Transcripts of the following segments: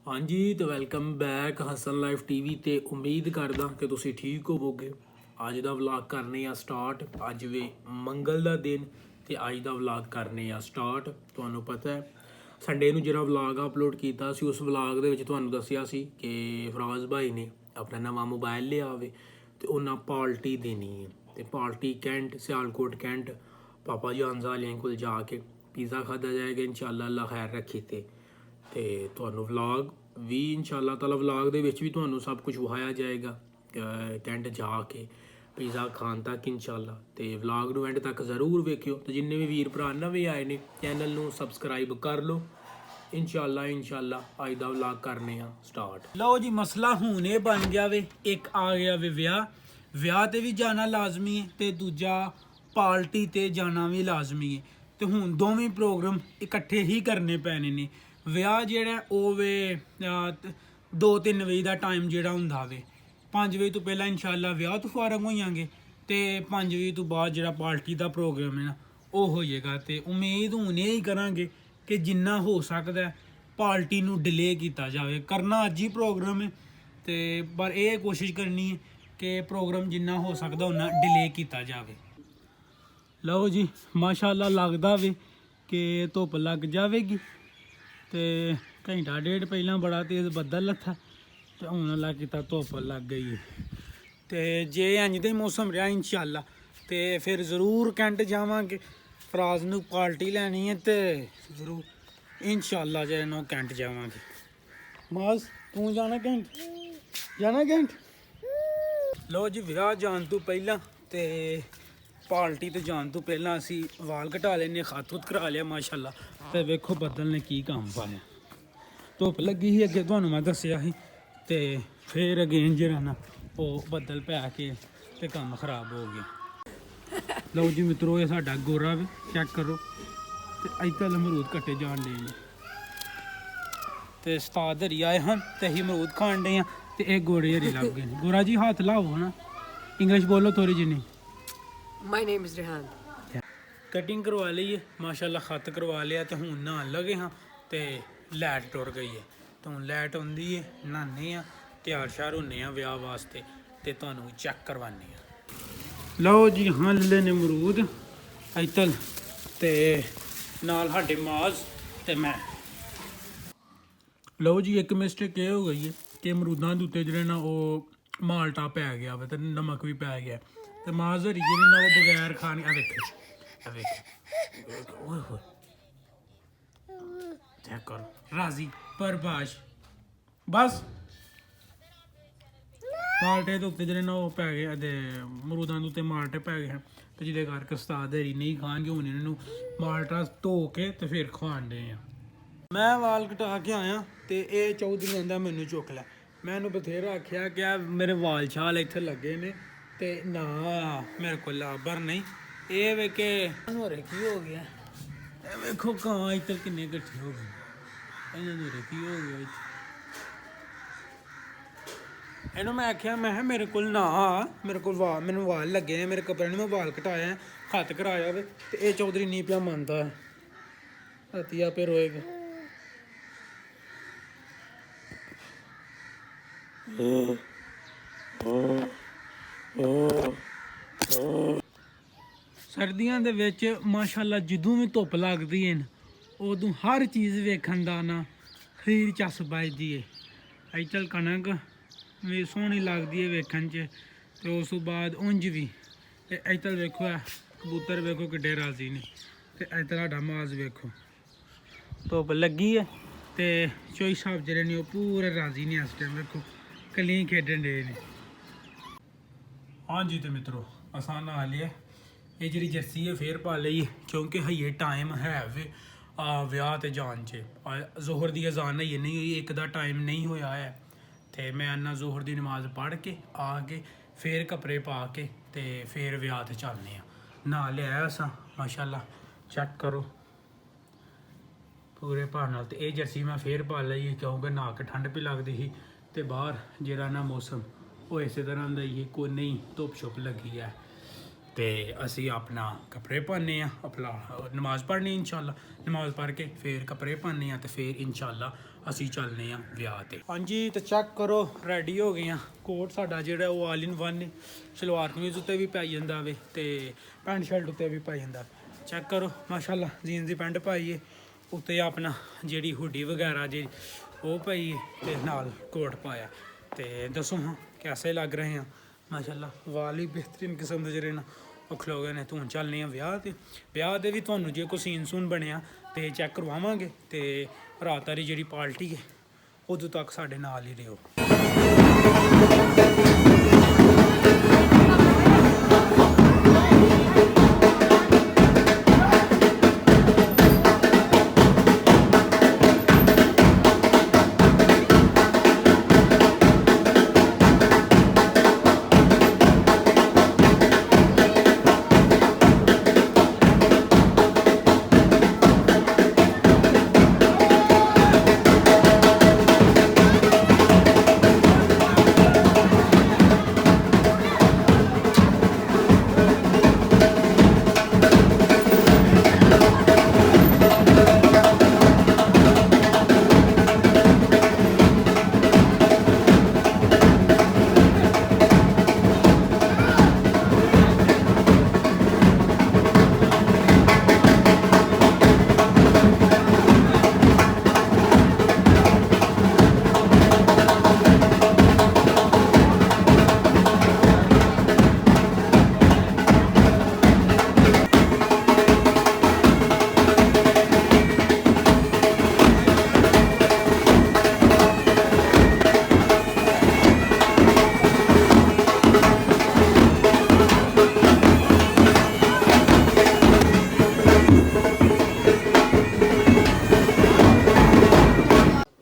हाँ जी, तो welcome back Hasan life TV ते उम्मीद करदा कि तुसी ठीक होवोगे। अज दा व्लॉग करने आ स्टार्ट। अज वे मंगल दा दिन ते अज दा व्लॉग करने आ स्टार्ट। तुहानू पता है संडे नू जेह्ड़ा व्लॉग अपलोड कीता सी उस व्लॉग दे विच तुहानू दस्सिया सी कि फराज भाई ने अपना नवां मोबाइल लिया वे ते उन्हां पार्टी देनी है ते पार्टी कैंट सियालकोट कैंट पापा जान आह्लें कोल जाके पिज़्ज़ा खादा जाएगा इंशाअल्लाह अल्लाह खैर रखे ते ਤੁਹਾਨੂੰ ਵਲੌਗ ਵੀ ਇਨਸ਼ਾਅੱਲਾ ਤਾਲਾ ਵਲੌਗ ਦੇ ਵਿੱਚ ਵੀ ਤੁਹਾਨੂੰ ਸਭ ਕੁਝ ਵਿਖਾਇਆ ਜਾਏਗਾ ਕੈਂਟ ਜਾ ਕੇ ਪੀਜ਼ਾ ਖਾਣ ਤੱਕ ਇਨਸ਼ਾਅੱਲਾ। ਤੇ ਵਲੌਗ ਨੂੰ ਐਂਡ ਤੱਕ ਜ਼ਰੂਰ ਵੇਖਿਓ ਤੇ ਜਿੰਨੇ ਵੀ ਵੀਰ ਭਰਾ ਨਵੇਂ ਆਏ ਨੇ ਚੈਨਲ ਨੂੰ ਸਬਸਕ੍ਰਾਈਬ ਕਰ ਲਓ। ਇਨਸ਼ਾਅੱਲਾ ਅੱਜ ਦਾ ਵਲੌਗ ਕਰਨੇ ਆ ਸਟਾਰਟ। ਲਓ ਜੀ ਮਸਲਾ ਹੁਣ ਇਹ ਬਣ ਗਿਆ ਵੇ, ਇੱਕ ਆ ਗਿਆ ਵੇ ਵਿਆਹ ਤੇ ਵੀ ਜਾਣਾ ਲਾਜ਼ਮੀ ਹੈ ਤੇ ਦੂਜਾ ਪਾਰਟੀ ਤੇ ਜਾਣਾ ਵੀ ਲਾਜ਼ਮੀ ਹੈ। ਤੇ ਹੁਣ ਦੋਵੇਂ ਪ੍ਰੋਗਰਾਮ ਇਕੱਠੇ ਹੀ ਕਰਨੇ ਪੈਣੇ ਨੇ। ਵਿਆਹ ਜਿਹੜਾ ਉਹ ਵੇ 2-3 ਵਜੇ ਦਾ ਟਾਈਮ ਜਿਹੜਾ ਹੁੰਦਾ ਵੇ 5 ਵਜੇ ਤੋਂ ਪਹਿਲਾਂ ਇਨਸ਼ਾਅੱਲਾ ਵਿਆਹ ਤੋਂ ਫਾਰਗ ਹੋ ਜਾਵਾਂਗੇ ਤੇ 5 ਵਜੇ ਤੋਂ ਬਾਅਦ ਜਿਹੜਾ ਪਾਰਟੀ ਦਾ ਪ੍ਰੋਗਰਾਮ ਹੈ ਨਾ ਉਹ ਹੋ ਜਾਏਗਾ। ਤੇ ਉਮੀਦ ਹੁਣ ਇਹ ਹੀ ਕਰਾਂਗੇ ਕਿ ਜਿੰਨਾ ਹੋ ਸਕਦਾ ਪਾਰਟੀ ਨੂੰ ਡਿਲੇ ਕੀਤਾ ਜਾਵੇ। ਕਰਨਾ ਅੱਜ ਹੀ ਪ੍ਰੋਗਰਾਮ ਹੈ ਤੇ ਪਰ ਇਹ ਕੋਸ਼ਿਸ਼ ਕਰਨੀ ਹੈ ਕਿ ਪ੍ਰੋਗਰਾਮ ਜਿੰਨਾ ਹੋ ਸਕਦਾ ਉਹਨਾਂ ਡਿਲੇ ਕੀਤਾ ਜਾਵੇ। ਲਓ ਜੀ ਮਾਸ਼ਾਅੱਲਾ ਲੱਗਦਾ ਵੇ ਕਿ ਧੁੱਪ ਲੱਗ ਜਾਵੇਗੀ ਤੇ ਘੰਟਾ ਡੇਢ ਪਹਿਲਾਂ ਬੜਾ ਤੇਜ਼ ਬੱਦਲ ਲੱਥਾ ਤੇ ਹੁਣ ਲੱਗ ਕੀਤਾ ਧੁੱਪ ਲੱਗ ਗਈ ਹੈ। ਤੇ ਜੇ ਇੰਜ ਦੇ ਮੌਸਮ ਰਿਹਾ ਇਨਸ਼ਾਅੱਲਾ ਤੇ ਫਿਰ ਜ਼ਰੂਰ ਕੈਂਟ ਜਾਵਾਂਗੇ। ਫਰਾਜ਼ ਨੂੰ ਪਾਰਟੀ ਲੈਣੀ ਹੈ ਤੇ ਜ਼ਰੂਰ ਇਨਸ਼ਾਅੱਲਾ ਜੇ ਨੂੰ ਕੈਂਟ ਜਾਵਾਂਗੇ। ਮਾਜ਼ ਤੂੰ ਜਾਣਾ ਕੈਂਟ ਲਓ ਜੀ ਵਿਆਹ ਜਾਣ ਤੋਂ ਪਹਿਲਾਂ ਤੇ ਪਾਰਟੀ ਤੇ ਜਾਣ ਤੋਂ ਪਹਿਲਾਂ ਅਸੀਂ ਵਾਲ ਘਟਾ ਲੈਨੇ ਖੱਤ ਕਰਾ ਲਿਆ ਮਾਸ਼ਾਅੱਲਾ। ਤੇ ਵੇਖੋ ਬੱਦਲ ਨੇ ਕੀ ਕੰਮ ਪਾਇਆ। ਧੁੱਪ ਲੱਗੀ ਸੀ ਅੱਗੇ ਤੁਹਾਨੂੰ ਮੈਂ ਦੱਸਿਆ ਸੀ ਤੇ ਫਿਰ ਅਗੇਨ ਜਿਹੜਾ ਨਾ ਉਹ ਬੱਦਲ ਪੈ ਕੇ ਤੇ ਕੰਮ ਖਰਾਬ ਹੋ ਗਿਆ। ਲਓ ਜੀ ਮਿੱਤਰੋ ਇਹ ਸਾਡਾ ਗੋਰਾ ਵੀ ਚੈੱਕ ਕਰੋ ਤੇ ਇੱਧਰ ਅਮਰੂਦ ਕੱਟੇ ਜਾਣ ਡੇ ਨੇ ਤੇ ਉਸਤਾਦ ਹਰੀ ਆਏ ਹਨ ਤੇ ਅਸੀਂ ਅਮਰੂਦ ਖਾਣ ਡੇ ਆ ਤੇ ਇਹ ਗੋਰੇ ਹਰੀ ਲੱਗ ਗਏ ਨੇ। ਗੋਰਾ ਜੀ ਹੱਥ ਲਾਓ ਨਾ, ਇੰਗਲਿਸ਼ ਬੋਲੋ ਥੋੜੀ ਜਿਹੀ। My name is Rehan. Cutting ਕਰਵਾ ਲਈ ਹੈ ਮਾਸ਼ਾਅੱਲਾ, ਖੱਤ ਕਰਵਾ ਲਿਆ ਤੇ ਹੁਣ ਨਹਾਉਣ ਲੱਗੇ ਹਾਂ ਤੇ ਲਾਈਟ ਟੁਰ ਗਈ ਹੈ। ਤੇ ਹੁਣ ਲਾਈਟ ਆਉਂਦੀ ਹੈ ਨਹਾਉਂਦੇ ਆ ਤਿਆਰ ਸ਼ਿਆਰ ਹੁੰਦੇ ਆ ਵਿਆਹ ਵਾਸਤੇ ਤੇ ਤੁਹਾਨੂੰ ਚੈੱਕ ਕਰਵਾਉਂਦੇ ਆ। ਲਓ ਜੀ ਹਾਂ ਲੈ ਨੇ ਅਮਰੂਦ ਇੱਧਰ ਤੇ ਨਾਲ ਸਾਡੇ ਮਾਜ਼ ਤੇ ਮੈਂ। ਲਓ ਜੀ ਇੱਕ ਮਿਸਟੇਕ ਇਹ ਹੋ ਗਈ ਹੈ ਕਿ ਅਮਰੂਦਾਂ ਦੇ ਉੱਤੇ ਜਿਹੜੇ ਨਾ ਉਹ ਮਾਲਟਾ ਪੈ ਗਿਆ ਵਾ ਤੇ ਨਮਕ ਵੀ ਪੈ ਗਿਆ ਤੇ ਮਾਜ਼ ਹਰੀ ਜਿਹੜੇ ਨਾ ਉਹ ਬਗੈਰ ਖਾਣੇ ਆ ਵੇਖੋ ਓਏ ਹੋਏ ਚੈੱਕ ਕਰ ਰਾਜ਼ੀ ਪਰਬਾਸ਼ ਬਸ ਮਾਲਟੇ ਦੇ ਉੱਤੇ ਜਿਹੜੇ ਨਾ ਉਹ ਪੈ ਗਏ ਤੇ ਅਮਰੂਦਾਂ ਦੇ ਉੱਤੇ ਮਾਲਟੇ ਪੈ ਗਏ ਤੇ ਜਿਹਦੇ ਕਰਕੇ ਉਸਤਾਦ ਹਰੀ ਨਹੀਂ ਖਾਣਗੇ। ਹੁਣ ਇਹਨਾਂ ਨੂੰ ਮਾਲਟਾ ਧੋ ਕੇ ਤੇ ਫਿਰ ਖਵਾਉਂਦੇ ਆ। ਮੈਂ ਵਾਲ ਕਟਾ ਕੇ ਆਇਆ ਤੇ ਇਹ ਚੌਧਰੀ ਕਹਿੰਦਾ ਮੈਨੂੰ ਚੁੱਕ ਲੈ। ਮੈਂ ਇਹਨੂੰ ਬਥੇਰਾ ਆਖਿਆ ਕਿ ਮੇਰੇ ਵਾਲ ਛਾਲ ਇੱਥੇ ਲੱਗੇ ਨੇ ਤੇ ਨਾ ਮੇਰੇ ਕੋਲ ਲਾਬਰ ਨਹੀਂ। ਇਹ ਵੇ ਕਿ ਹੋ ਰਿਹਾ ਕੀ ਹੋ ਗਿਆ ਇਹ ਵੇਖੋ ਕਾਂ ਇੱਧਰ ਕਿੰਨੇ ਇਕੱਠੇ ਹੋ ਗਏ। ਇਹਨਾਂ ਨੂੰ ਕੀ ਹੋ ਗਿਆ ਇਹਨੂੰ ਮੈਂ ਆਖਿਆ ਮੈਂ ਕਿਹਾ ਮੇਰੇ ਕੋਲ ਨਾ ਮੇਰੇ ਕੋਲ ਮੈਨੂੰ ਵਾਲ ਲੱਗੇ ਨੇ ਮੇਰੇ ਕੱਪੜੇ ਨੂੰ ਮੈਂ ਵਾਲ ਕਟਾਇਆ ਹੱਥ ਕਰਾਇਆ ਵੇ ਤੇ ਇਹ ਚੌਧਰੀ ਨਹੀਂ ਪਿਆ ਮੰਨਦਾ ਹੱਥੀ ਆਪੇ ਰੋਏਗਾ। ਸਰਦੀਆਂ ਦੇ ਵਿੱਚ ਮਾਸ਼ਾਅੱਲਾ ਜਦੋਂ ਵੀ ਧੁੱਪ ਲੱਗਦੀ ਹੈ ਉਦੋਂ ਹਰ ਚੀਜ਼ ਵੇਖਣ ਦਾ ਨਾ ਖੀਰ ਚੱਸ ਵੱਜਦੀ ਹੈ। ਇੱਧਰ ਕਣਕ ਵੀ ਸੋਹਣੀ ਲੱਗਦੀ ਹੈ ਵੇਖਣ 'ਚ ਤੇ ਉਸ ਤੋਂ ਬਾਅਦ ਉਂਝ ਵੀ ਤੇ ਇੱਧਰ ਵੇਖੋ ਕਬੂਤਰ ਵੇਖੋ ਕਿੱਡੇ ਰਾਜ਼ੀ ਨੇ ਤੇ ਇੱਧਰ ਸਾਡਾ ਮਾਜ਼ ਵੇਖੋ ਧੁੱਪ ਲੱਗੀ ਹੈ ਤੇ ਚੋਈ ਸਾਹਿਬ ਜਿਹੜੇ ਨੇ ਉਹ ਪੂਰੇ ਰਾਜ਼ੀ ਨੇ ਇਸ ਟਾਈਮ ਵੇਖੋ ਕਲੀ ਖੇਡਣ ਦੇ ਨੇ। ਹਾਂਜੀ ਤੇ ਮਿੱਤਰੋ ਅਸਾਂ ਨਹਾ ਲਿਆ। ਇਹ ਜਿਹੜੀ ਜੱਸੀ ਹੈ ਫੇਰ ਪਾ ਲਈ ਕਿਉਂਕਿ ਹਈਏ ਟਾਈਮ ਹੈ ਵੇ ਵਿਆਹ ਤੇ ਜਾਣ 'ਚ ਜ਼ੋਹਰ ਦੀ ਅਜ਼ਾਨ ਨਹੀਂ ਹੋਈ ਇੱਕ ਦਾ ਟਾਈਮ ਨਹੀਂ ਹੋਇਆ ਹੈ ਤੇ ਮੈਂ ਆਨਾ ਜ਼ੋਹਰ ਦੀ ਨਮਾਜ਼ ਪੜ੍ਹ ਕੇ ਆ ਕੇ ਫੇਰ ਕੱਪੜੇ ਪਾ ਕੇ ਤੇ ਫੇਰ ਵਿਆਹ ਤੇ ਚੱਲਦੇ ਆ। ਨਹਾ ਲਿਆ ਅਸਾਂ ਮਾਸ਼ਾਅੱਲਾ ਚੈੱਕ ਕਰੋ ਪੂਰੇ ਭਾਰ ਨਾਲ। ਤੇ ਇਹ ਜਰਸੀ ਮੈਂ ਫੇਰ ਪਾ ਲਈ ਕਿਉਂਕਿ ਨਹਾ ਕੇ ਠੰਡ ਵੀ ਲੱਗਦੀ ਸੀ ਤੇ ਬਾਹਰ ਜਿਹੜਾ ਨਾ ਮੌਸਮ ਉਹ ਇਸੇ ਤਰ੍ਹਾਂ ਦਾ ਹੀ ਕੋਈ ਨਹੀਂ ਧੁੱਪ ਛੁੱਪ ਲੱਗੀ ਹੈ ਤੇ ਅਸੀਂ ਆਪਣਾ ਕੱਪੜੇ ਪਾਉਂਦੇ ਆ ਆਪਣਾ ਨਮਾਜ਼ ਪੜ੍ਹਨੀ ਇਨਸ਼ਾਅੱਲਾ ਨਮਾਜ਼ ਪੜ੍ਹ ਕੇ ਫਿਰ ਕੱਪੜੇ ਪਾਉਂਦੇ ਆ ਤੇ ਫਿਰ ਇਨਸ਼ਾਅੱਲਾ ਅਸੀਂ ਚੱਲਨੇ ਆ ਵਿਆਹ ਤੇ ਹਾਂਜੀ ਤੇ ਚੈੱਕ ਕਰੋ ਰੈਡੀ ਹੋ ਗਏ ਆ ਕੋਟ ਸਾਡਾ ਜਿਹੜਾ ਉਹ ਆਲ ਇਨ ਵਨ ਨੇ ਸਲਵਾਰ ਕਮੀਜ਼ ਉੱਤੇ ਵੀ ਪਾਈ ਜਾਂਦਾ ਵੇ ਤੇ ਪੈਂਟ ਸ਼ਰਟ ਉੱਤੇ ਵੀ ਪਾਈ ਜਾਂਦਾ ਚੈੱਕ ਕਰੋ ਮਾਸ਼ਾਅੱਲਾ ਜੀਨਸ ਦੀ ਪੈਂਟ ਪਾਈਏ ਉੱਤੇ ਆਪਣਾ ਜਿਹੜੀ ਹੁੱਡੀ ਵਗੈਰਾ ਜੀ ਉਹ ਪਾਈ ਤੇ ਨਾਲ ਕੋਟ ਪਾਇਆ ਤੇ ਦੱਸੋ ਹਾਂ ਕੈਸੇ ਲੱਗ ਰਹੇ ਆ ਮਾਸ਼ਾਅੱਲਾ ਵਾਲ ਵੀ ਬਿਹਤਰੀਨ ਕਿਸਮ ਦੇ ਜਿਹੜੇ ਨਾ ਉਹ ਖਲੋ ਗਏ ਨੇ ਤੂੰ ਚੱਲਨੇ ਆ ਵਿਆਹ ਦੇ ਵੀ ਤੁਹਾਨੂੰ ਜੇ ਕੋਈ ਸੀਨ ਸੂਨ ਬਣਿਆ ਤੇ ਚੈੱਕ ਕਰਵਾਵਾਂਗੇ ਤੇ ਰਾਤ ਵਾਲੀ ਜਿਹੜੀ ਪਾਰਟੀ ਹੈ ਉਦੋਂ ਤੱਕ ਸਾਡੇ ਨਾਲ ਹੀ ਰਹੋ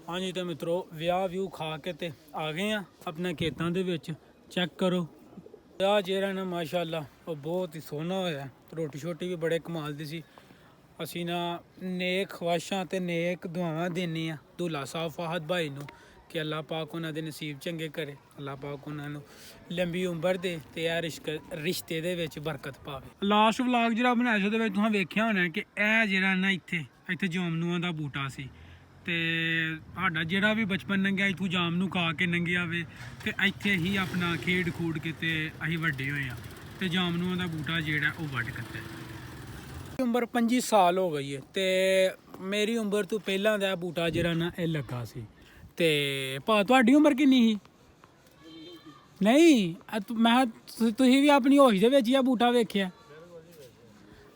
ਹਾਂਜੀ ਤੇ ਮਿੱਤਰੋ ਵਿਆਹ ਵਿਊ ਖਾ ਕੇ ਤੇ ਆ ਗਏ ਆ ਆਪਣੇ ਖੇਤਾਂ ਦੇ ਵਿੱਚ ਚੈੱਕ ਕਰੋ ਵਿਆਹ ਜਿਹੜਾ ਨਾ ਮਾਸ਼ਾਅੱਲਾ ਉਹ ਬਹੁਤ ਹੀ ਸੋਹਣਾ ਹੋਇਆ ਰੋਟੀ ਛੋਟੀ ਵੀ ਬੜੇ ਕਮਾਲ ਦੀ ਸੀ ਅਸੀਂ ਨਾ ਨੇਕ ਖਵਾਇਸ਼ਾਂ ਤੇ ਨੇਕ ਦੁਆਵਾਂ ਦੇਣੀ ਆ ਦੁੱਲਾ ਸਾਹਿਬ ਫਾਹਦ ਭਾਈ ਨੂੰ ਕਿ ਅੱਲਾਹ ਪਾਕ ਉਹਨਾਂ ਦੇ ਨਸੀਬ ਚੰਗੇ ਕਰੇ ਅੱਲਾਹ ਪਾਕ ਉਹਨਾਂ ਨੂੰ ਲੰਬੀ ਉਮਰ ਦੇ ਤੇ ਇਹ ਰਿਸ਼ਤੇ ਦੇ ਵਿੱਚ ਬਰਕਤ ਪਾਵੇ ਲਾਸਟ ਵਲੌਗ ਜਿਹੜਾ ਬਣਾਇਆ ਸੀ ਉਹਦੇ ਵਿੱਚ ਤੁਸੀਂ ਵੇਖਿਆ ਹੋਣਾ ਕਿ ਇਹ ਜਿਹੜਾ ਨਾ ਇੱਥੇ ਜਾਮਨੂਆਂ ਦਾ ਬੂਟਾ ਸੀ ਤੇ ਸਾਡਾ ਜਿਹੜਾ ਵੀ ਬਚਪਨ ਲੰਘਿਆ ਇੱਥੋਂ ਜਾਮ ਨੂੰ ਖਾ ਕੇ ਲੰਘਿਆ ਵੇ ਤੇ ਇੱਥੇ ਹੀ ਆਪਣਾ ਖੇਡ ਖੂਡ ਕੇ ਤੇ ਅਸੀਂ ਵੱਡੇ ਹੋਏ ਆ ਤੇ ਜਾਮਨੂਆਂ ਦਾ ਬੂਟਾ ਜਿਹੜਾ ਉਹ ਵੱਢ ਕੱਟਿਆ ਉਮਰ 25 ਸਾਲ ਹੋ ਗਈ ਹੈ ਤੇ ਮੇਰੀ ਉਮਰ ਤੋਂ ਪਹਿਲਾਂ ਦਾ ਬੂਟਾ ਜਿਹੜਾ ਨਾ ਇਹ ਲੱਗਾ ਸੀ ਤੇ ਭਾ ਤੁਹਾਡੀ ਉਮਰ ਕਿੰਨੀ ਸੀ ਨਹੀਂ ਮੈਂ ਤੁਸੀਂ ਵੀ ਆਪਣੀ ਹੋਸ਼ ਦੇ ਵਿੱਚ ਹੀ ਆ ਬੂਟਾ ਵੇਖਿਆ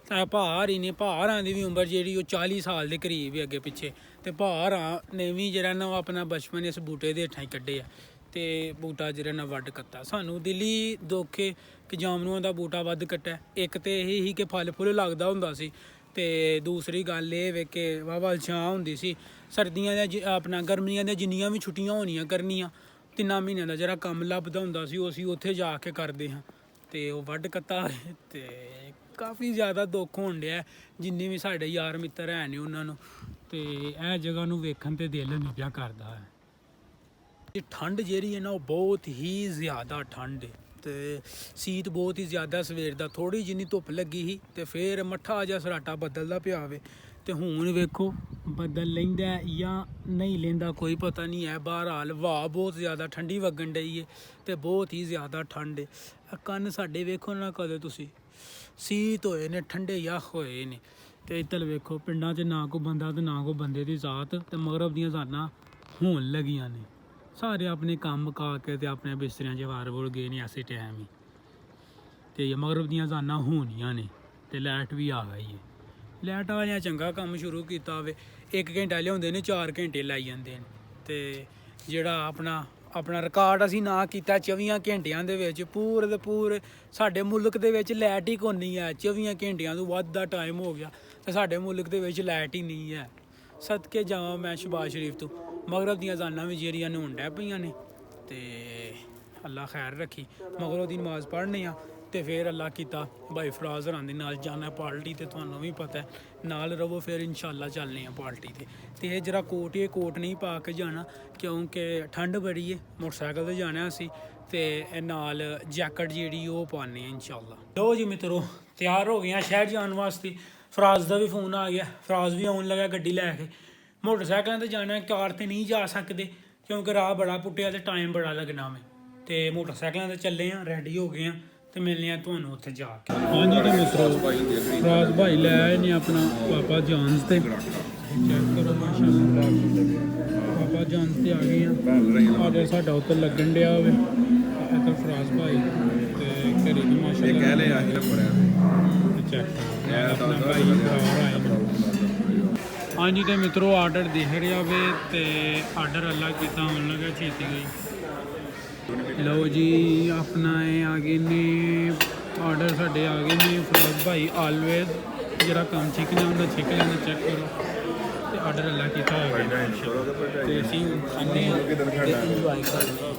ਤਾਂ ਭਾਰਾਂ ਦੀ ਵੀ ਉਮਰ ਜਿਹੜੀ ਉਹ 40 ਸਾਲ ਦੇ ਕਰੀਬ ਹੀ ਅੱਗੇ ਪਿੱਛੇ ਤੇ ਭਾਰਾਂ ਨੇ ਵੀ ਜਿਹੜਾ ਨਾ ਆਪਣਾ ਬਚਪਨ ਇਸ ਬੂਟੇ ਦੇ ਹੇਠਾਂ ਹੀ ਕੱਢਿਆ ਤੇ ਬੂਟਾ ਜਿਹੜਾ ਨਾ ਵੱਢ ਕੱਟਾ ਸਾਨੂੰ ਦਿਲੀ ਦੋਖੇ ਕਿ ਜਾਮਨੂਆਂ ਦਾ ਬੂਟਾ ਵੱਧ ਕੱਟਾ ਇੱਕ ਤੇ ਇਹ ਹੀ ਕਿ ਫਲ ਫੁੱਲ ਲੱਗਦਾ ਹੁੰਦਾ ਸੀ ਤੇ ਦੂਸਰੀ ਗੱਲ ਇਹ ਵੇ ਕਿ ਵਾਹਵਾ ਛਾਂ ਹੁੰਦੀ ਸੀ ਸਰਦੀਆਂ ਦੇ ਆਪਣਾ ਗਰਮੀਆਂ ਦੀਆਂ ਜਿੰਨੀਆਂ ਵੀ ਛੁੱਟੀਆਂ ਹੋਣੀਆਂ ਕਰਨੀਆਂ 3 ਮਹੀਨਿਆਂ ਦਾ ਜਿਹੜਾ ਕੰਮ ਲੱਭਦਾ ਹੁੰਦਾ ਸੀ ਉਹ ਅਸੀਂ ਉੱਥੇ ਜਾ ਕੇ ਕਰਦੇ ਹਾਂ ਤੇ ਉਹ ਵੱਢ ਕੱਤਾ ਤੇ ਕਾਫੀ ਜ਼ਿਆਦਾ ਦੁੱਖ ਹੋਣ ਡਿਆ ਜਿੰਨੇ ਵੀ ਸਾਡੇ ਯਾਰ ਮਿੱਤਰ ਹੈ ਨੇ ਉਹਨਾਂ ਨੂੰ ਤੇ ਇਹ ਜਗ੍ਹਾ ਨੂੰ ਵੇਖਣ ਤੇ ਦਿਲ ਨਹੀਂ ਪਿਆ ਕਰਦਾ ਹੈ ਇਹ ਠੰਡ ਜਿਹੜੀ ਹੈ ਨਾ ਉਹ ਬਹੁਤ ਹੀ ਜ਼ਿਆਦਾ ਠੰਡ ਹੈ ਤੇ ਸੀਤ ਬਹੁਤ ਹੀ ਜ਼ਿਆਦਾ ਸਵੇਰ ਦਾ ਥੋੜੀ ਜਿੰਨੀ ਧੁੱਪ ਲੱਗੀ ਸੀ ਤੇ ਫਿਰ ਮੱਠਾ ਜਿਹਾ ਸਰਾਟਾ ਬੱਦਲ ਦਾ ਪਿਆ ਵੇ ਤੇ ਹੁਣ ਵੇਖੋ ਬੱਦਲ ਲੈਂਦਾ ਜਾਂ ਨਹੀਂ ਲੈਂਦਾ ਕੋਈ ਪਤਾ ਨਹੀਂ ਹੈ ਬਹਰਹਾਲ ਹਵਾ ਬਹੁਤ ਜ਼ਿਆਦਾ ਠੰਡੀ ਵਗਣ ਡਈ ਹੈ ਤੇ ਬਹੁਤ ਹੀ ਜ਼ਿਆਦਾ ਠੰਡ ਹੈ ਕੰਨ ਸਾਡੇ ਵੇਖੋ ਨਾ ਕਦੇ ਤੁਸੀਂ ਸੀਤ ਹੋਏ ਨੇ ਠੰਡੇ ਯਖ ਹੋਏ ਨੇ ਤੇ ਇੱਧਰ ਵੇਖੋ ਪਿੰਡਾਂ 'ਚ ਨਾ ਕੋਈ ਬੰਦਾ ਤੇ ਨਾ ਕੋਈ ਬੰਦੇ ਦੀ ਜ਼ਾਤ ਤੇ ਮਗਰਬ ਦੀਆਂ ਜ਼ਾਨਾਂ ਹੋਣ ਲੱਗੀਆਂ ਨੇ ਸਾਰੇ ਆਪਣੇ ਕੰਮ ਮੁਕਾ ਕੇ ਤੇ ਆਪਣੇ ਬਿਸਤਰਿਆਂ 'ਚ ਵਾਰ ਵੁਰ ਗਏ ਨੇ ਐਸੇ ਟਾਈਮ ਹੀ ਤੇ ਮਗਰਬ ਦੀਆਂ ਜ਼ਾਨਾਂ ਹੋਣੀਆਂ ਨੇ ਤੇ ਲਾਈਟ ਵੀ ਆ ਗਈ ਹੈ ਲਾਈਟ ਵਾਲਿਆਂ ਚੰਗਾ ਕੰਮ ਸ਼ੁਰੂ ਕੀਤਾ ਹੋਵੇ 1 ਘੰਟਾ ਲਿਆਉਂਦੇ ਨੇ 4 ਘੰਟੇ ਲਾਈ ਜਾਂਦੇ ਨੇ ਤੇ ਜਿਹੜਾ ਆਪਣਾ ਰਿਕਾਰਡ ਅਸੀਂ ਨਾ ਕੀਤਾ 24 ਘੰਟਿਆਂ ਦੇ ਵਿੱਚ ਪੂਰੇ ਦੇ ਪੂਰੇ ਸਾਡੇ ਮੁਲਕ ਦੇ ਵਿੱਚ ਲਾਈਟ ਹੀ ਕੋਈ ਨਹੀਂ ਹੈ 24 ਘੰਟਿਆਂ ਤੋਂ ਵੱਧ ਦਾ ਟਾਈਮ ਹੋ ਗਿਆ ਤੇ ਸਾਡੇ ਮੁਲਕ ਦੇ ਵਿੱਚ ਲਾਈਟ ਹੀ ਨਹੀਂ ਹੈ ਸਦਕੇ ਜਾਵਾਂ ਮੈਂ ਸ਼ਬਾਜ਼ ਸ਼ਰੀਫ ਤੋਂ ਮਗਰਬ ਦੀਆਂ ਜ਼ਾਨਾਂ ਵੀ ਜਿਹੜੀਆਂ ਨੇ ਹੋਣ ਡੈ ਪਈਆਂ ਨੇ ਤੇ ਅੱਲਾ ਖੈਰ ਰੱਖੀ ਮਗਰੋਂ ਦੀ ਨਮਾਜ਼ ਪੜ੍ਹਨੇ ਆ ਤੇ ਫਿਰ ਅੱਲਾ ਕੀਤਾ ਭਾਈ ਫਰਾਜ਼ ਹਰਾਂ ਦੇ ਨਾਲ ਜਾਣਾ ਪਾਰਟੀ ਤੇ ਤੁਹਾਨੂੰ ਵੀ ਪਤਾ ਹੈ ਨਾਲ ਰਵੋ ਫਿਰ ਇਨਸ਼ਾਅੱਲਾ ਚੱਲਨੇ ਆ ਪਾਰਟੀ ਤੇ ਇਹ ਜਿਹੜਾ ਕੋਟ ਇਹ ਕੋਟ ਨਹੀਂ ਪਾ ਕੇ ਜਾਣਾ ਕਿਉਂਕਿ ਠੰਡ ਬੜੀ ਹੈ ਮੋਟਰਸਾਈਕਲ ਤੇ ਜਾਣਾ ਅਸੀਂ ਤੇ ਇਹ ਨਾਲ ਜੈਕਟ ਜਿਹੜੀ ਉਹ ਪਾਉਣੀ ਹੈ ਇਨਸ਼ਾਅੱਲਾ। ਲੋ ਜੀ ਮਿੱਤਰੋ ਤਿਆਰ ਹੋ ਗਏ ਆ ਸ਼ਹਿਰ ਜਾਣ ਵਾਸਤੇ। ਫਰਾਜ਼ ਦਾ ਵੀ ਫੋਨ ਆ ਗਿਆ, ਫਰਾਜ਼ ਵੀ ਆਉਣ ਲੱਗਾ ਗੱਡੀ ਲੈ ਕੇ। ਮੋਟਰਸਾਈਕਲਾਂ ਤੇ ਜਾਣਾ ਕਾਰ ਤੇ ਨਹੀਂ ਜਾ ਸਕਦੇ ਕਿਉਂਕਿ ਰਾਹ ਬੜਾ ਪੁੱਟਿਆ ਤੇ ਟਾਈਮ ਬੜਾ ਲੱਗਣਾ ਮੈਂ ਤੇ ਮੋਟਰਸਾਈਕਲਾਂ ਤੇ ਚੱਲੇ ਆ ਰੈਡੀ ਹੋ ਗਏ ਆ ਤੇ ਮਿਲਨੇ ਆ ਤੁਹਾਨੂੰ ਉੱਥੇ ਜਾ ਕੇ। ਹਾਂਜੀ ਤੇ ਮਿੱਤਰੋ ਫਰਾਜ਼ ਭਾਈ ਲੈ ਆਏ ਨੇ ਆਪਣਾ ਪਾਪਾ ਜਾਨਸ ਤੇ ਚੈੱਕ ਕਰੋ ਮਾਸ਼ਾਅੱਲਾ ਪਾਪਾ ਜਾਨਸ ਤੇ ਆ ਗਏ ਆ ਆਰਡਰ ਸਾਡਾ ਉੱਤੇ ਲੱਗਣ ਡਿਆ ਹੋਵੇ ਇੱਧਰ ਫਰਾਜ਼ ਭਾਈ ਤੇ ਘਰੇ ਦੀ ਮਾਸ਼ਾਅੱਲਾ ਕਹਿ ਲੈ ਆਹੀ ਨੰਬਰ ਚੈੱਕ ਆਪਣਾ ਭਾਈ ਘਰ ਆਏ ਨੇ। ਹਾਂਜੀ ਤੇ ਮਿੱਤਰੋ ਆਰਡਰ ਦਿਖ ਰਿਹਾ ਵੇ ਤੇ ਆਰਡਰ ਅੱਲਾ ਕੀਤਾ ਹੋਣ ਲੱਗਾ ਛੇਤੀ ਗਈ। ਲਓ ਜੀ ਆਪਣਾ ਇਹ ਆ ਗਏ ਨੇ ਆਰਡਰ ਸਾਡੇ ਆ ਗਏ ਨੇ। ਫਰਾਜ਼ ਭਾਈ ਆਲਵੇਜ਼ ਜਿਹੜਾ ਕੰਮ ਛਿਕ ਜਾਂਦਾ ਛਿਕ ਲੈਂਦਾ ਚੈੱਕ ਕਰੋ ਤੇ ਆਰਡਰ ਅੱਲਾ ਕੀਤਾ ਹੋਇਆ ਤੇ ਅਸੀਂ ਖਾਂਦੇ ਹਾਂ ਤੇ ਇੰਜੋਏ ਕਰਦੇ ਹਾਂ।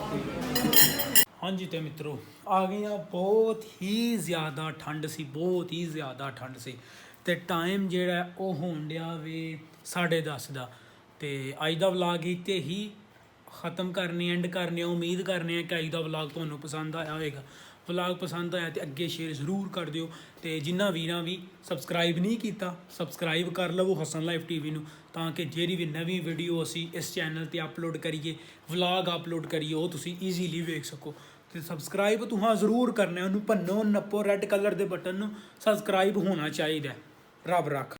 ਹਾਂਜੀ ਤੇ ਮਿੱਤਰੋ ਆ ਗਏ ਆ। ਬਹੁਤ ਹੀ ਜ਼ਿਆਦਾ ਠੰਡ ਸੀ, ਬਹੁਤ ਹੀ ਜ਼ਿਆਦਾ ਠੰਡ ਸੀ ਤੇ ਟਾਈਮ ਜਿਹੜਾ ਉਹ ਹੋਣ ਡਿਆ ਵੇ 10:30 ਦਾ ਤੇ ਅੱਜ ਦਾ ਵਲੌਗ ਇੱਥੇ ਹੀ ख़त्म करने एंड करने उम्मीद करने कि अज का व्लॉग ਤੁਹਾਨੂੰ पसंद आया होएगा। व्लॉग पसंद आया तो अगे शेयर जरूर कर दिओ ते जिन्ना वीरां भी सबसक्राइब नहीं किया सबसक्राइब कर लवो हसन लाइफ टीवी नूं तां कि ਜਿਹੜੀ भी नवी वीडियो असी इस चैनल ते अपलोड करिए व्लॉग अपलोड करिए वो तुसी ईजीली वेख सको ते सबसक्राइब तुहां जरूर करना। उन्होंने भन्नो नप्पो रेड कलर के बटन नूं सबसक्राइब होना चाहिए। रब रख।